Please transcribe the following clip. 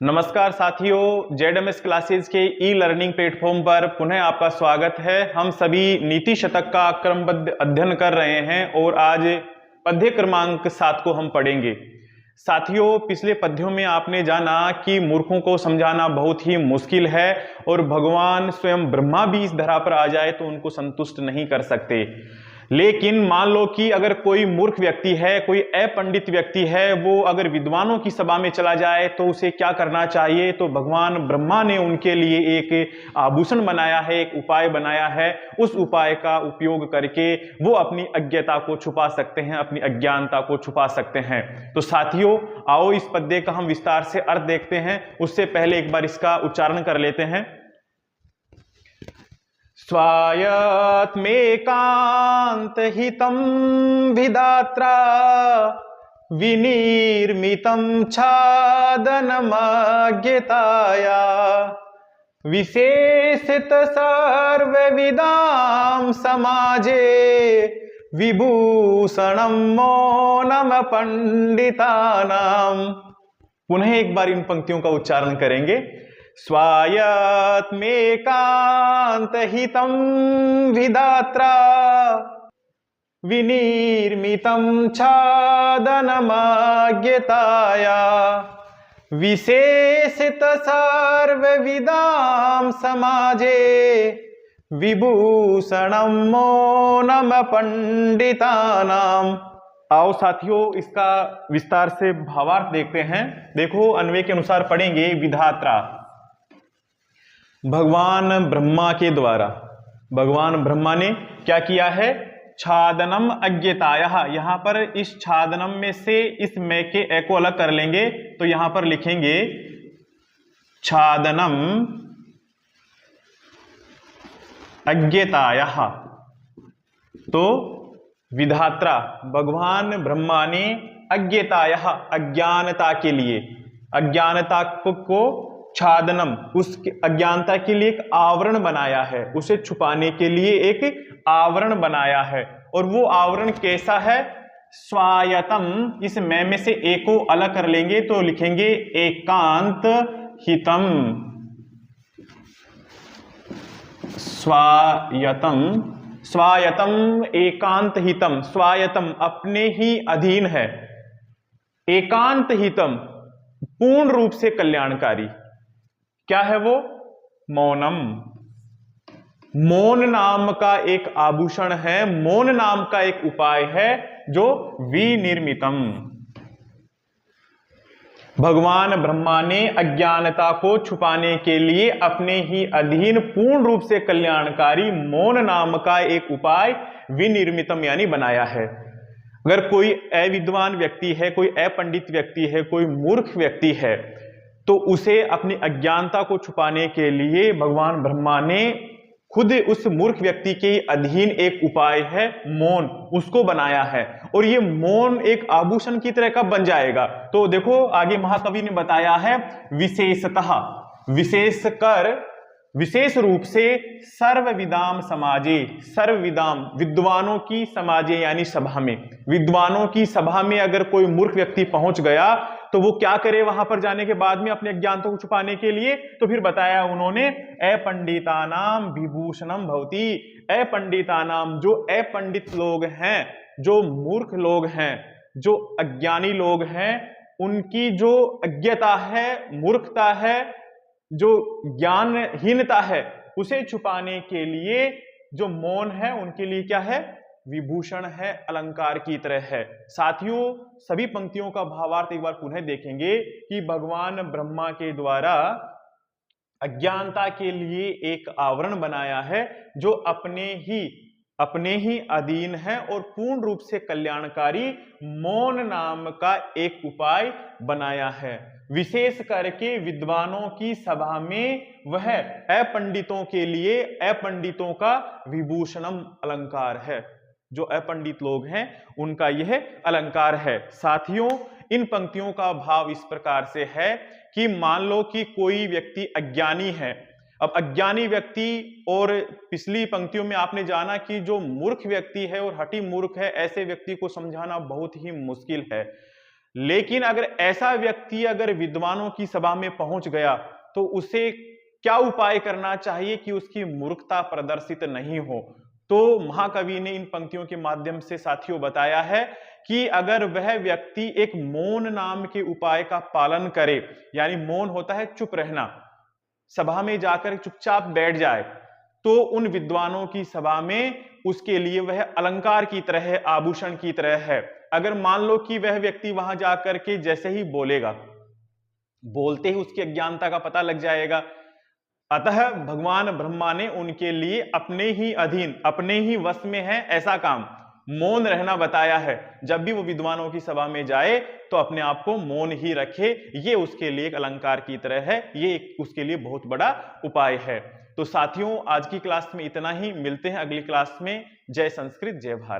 नमस्कार साथियों, जेडएमएस क्लासेस के ई लर्निंग प्लेटफॉर्म पर पुनः आपका स्वागत है। हम सभी नीति शतक का क्रमबद्ध अध्ययन कर रहे हैं और आज पद्य क्रमांक 7 को हम पढ़ेंगे। साथियों, पिछले पद्यों में आपने जाना कि मूर्खों को समझाना बहुत ही मुश्किल है और भगवान स्वयं ब्रह्मा भी इस धरा पर आ जाए तो उनको संतुष्ट नहीं कर सकते। लेकिन मान लो कि अगर कोई मूर्ख व्यक्ति है, कोई अपंडित व्यक्ति है, वो अगर विद्वानों की सभा में चला जाए तो उसे क्या करना चाहिए? तो भगवान ब्रह्मा ने उनके लिए एक आभूषण बनाया है, एक उपाय बनाया है। उस उपाय का उपयोग करके वो अपनी अज्ञता को छुपा सकते हैं, अपनी अज्ञानता को छुपा सकते हैं। तो साथियों, आओ इस पद्य का हम विस्तार से अर्थ देखते हैं। उससे पहले एक बार इसका उच्चारण कर लेते हैं। स्वायत्मेकांत हितं विधात्रा विनिर्मितं छादनमज्ञताया विशेषित सर्वविदां समाजे विभूषणं मौनम पंडितानां। पुनः एक बार इन पंक्तियों का उच्चारण करेंगे। स्वायत्मेकांत हितं विधात्रा विनिर्मितं छादनमज्ञताया विशेषित सर्वविदां समाजे विभूषणं मौनम पंडितानां। आओ साथियों, इसका विस्तार से भावार्थ देखते हैं। देखो, अन्वय के अनुसार पढ़ेंगे। विधात्रा, भगवान ब्रह्मा के द्वारा, भगवान ब्रह्मा ने क्या किया है? छादनम अज्ञताया। यहां पर इस छादनम में से इस में के ए को अलग कर लेंगे तो यहां पर लिखेंगे छादनम अज्ञताया। तो विधात्रा, भगवान ब्रह्मा ने अज्ञताया, अज्ञानता के लिए, अज्ञानता को छादनम, उस अज्ञानता के लिए एक आवरण बनाया है, उसे छुपाने के लिए एक आवरण बनाया है। और वो आवरण कैसा है? स्वायतम। इस में से ए को अलग कर लेंगे तो लिखेंगे एकांत हितम। स्वायतम, स्वायतम एकांत हितम। स्वायतम अपने ही अधीन है, एकांत हितम पूर्ण रूप से कल्याणकारी। क्या है वो? मौनम। मौन नाम का एक आभूषण है, मौन नाम का एक उपाय है जो विनिर्मितम। भगवान ब्रह्मा ने अज्ञानता को छुपाने के लिए अपने ही अधीन पूर्ण रूप से कल्याणकारी मौन नाम का एक उपाय विनिर्मितम यानी बनाया है। अगर कोई अविद्वान व्यक्ति है, कोई अपंडित व्यक्ति है, कोई मूर्ख व्यक्ति है, तो उसे अपनी अज्ञानता को छुपाने के लिए भगवान ब्रह्मा ने खुद उस मूर्ख व्यक्ति के अधीन एक उपाय है मौन, उसको बनाया है। और ये मौन एक आभूषण की तरह कब बन जाएगा? तो देखो, आगे महाकवि ने बताया है विशेषतः, विशेषकर, विशेष रूप से सर्वविदाम समाजे, सर्वविदाम विद्वानों की समाजे यानी सभा में, विद्वानों की सभा में अगर कोई मूर्ख व्यक्ति पहुंच गया तो वो क्या करे वहां पर जाने के बाद में अपने अज्ञानता को छुपाने के लिए? तो फिर बताया उन्होंने अपंडितानाम विभूषणम भवति। अपंडितानाम, जो अपंडित लोग हैं, जो मूर्ख लोग हैं, जो अज्ञानी लोग हैं, उनकी जो अज्ञता है, मूर्खता है, जो ज्ञानहीनता है, उसे छुपाने के लिए जो मौन है उनके लिए क्या है? विभूषण है, अलंकार की तरह है। साथियों, सभी पंक्तियों का भावार्थ एक बार पुनः देखेंगे कि भगवान ब्रह्मा के द्वारा अज्ञानता के लिए एक आवरण बनाया है जो अपने ही अधीन है और पूर्ण रूप से कल्याणकारी मौन नाम का एक उपाय बनाया है। विशेष करके विद्वानों की सभा में वह अपंडितों के लिए, अपंडितों का विभूषणम अलंकार है। जो अपंडित लोग हैं उनका यह अलंकार है। साथियों, इन पंक्तियों का भाव इस प्रकार से है कि मान लो कि कोई व्यक्ति अज्ञानी है। अब अज्ञानी व्यक्ति, और पिछली पंक्तियों में आपने जाना कि जो मूर्ख व्यक्ति है और हठी मूर्ख है, ऐसे व्यक्ति को समझाना बहुत ही मुश्किल है। लेकिन अगर ऐसा व्यक्ति अगर विद्वानों की सभा में पहुंच गया तो उसे क्या उपाय करना चाहिए कि उसकी मूर्खता प्रदर्शित नहीं हो। तो महाकवि ने इन पंक्तियों के माध्यम से साथियों बताया है कि अगर वह व्यक्ति एक मौन नाम के उपाय का पालन करे, यानी मौन होता है चुप रहना, सभा में जाकर चुपचाप बैठ जाए, तो उन विद्वानों की सभा में उसके लिए वह अलंकार की तरह है, आभूषण की तरह है। अगर मान लो कि वह व्यक्ति वहां जाकर के जैसे ही बोलेगा, बोलते ही उसकी अज्ञानता का पता लग जाएगा। अतः भगवान ब्रह्मा ने उनके लिए अपने ही अधीन, अपने ही वश में है ऐसा काम, मौन रहना बताया है। जब भी वो विद्वानों की सभा में जाए तो अपने आप को मौन ही रखे, ये उसके लिए एक अलंकार की तरह है, ये उसके लिए बहुत बड़ा उपाय है। तो साथियों आज की क्लास में इतना ही, मिलते हैं अगली क्लास में। जय संस्कृत, जय भारत।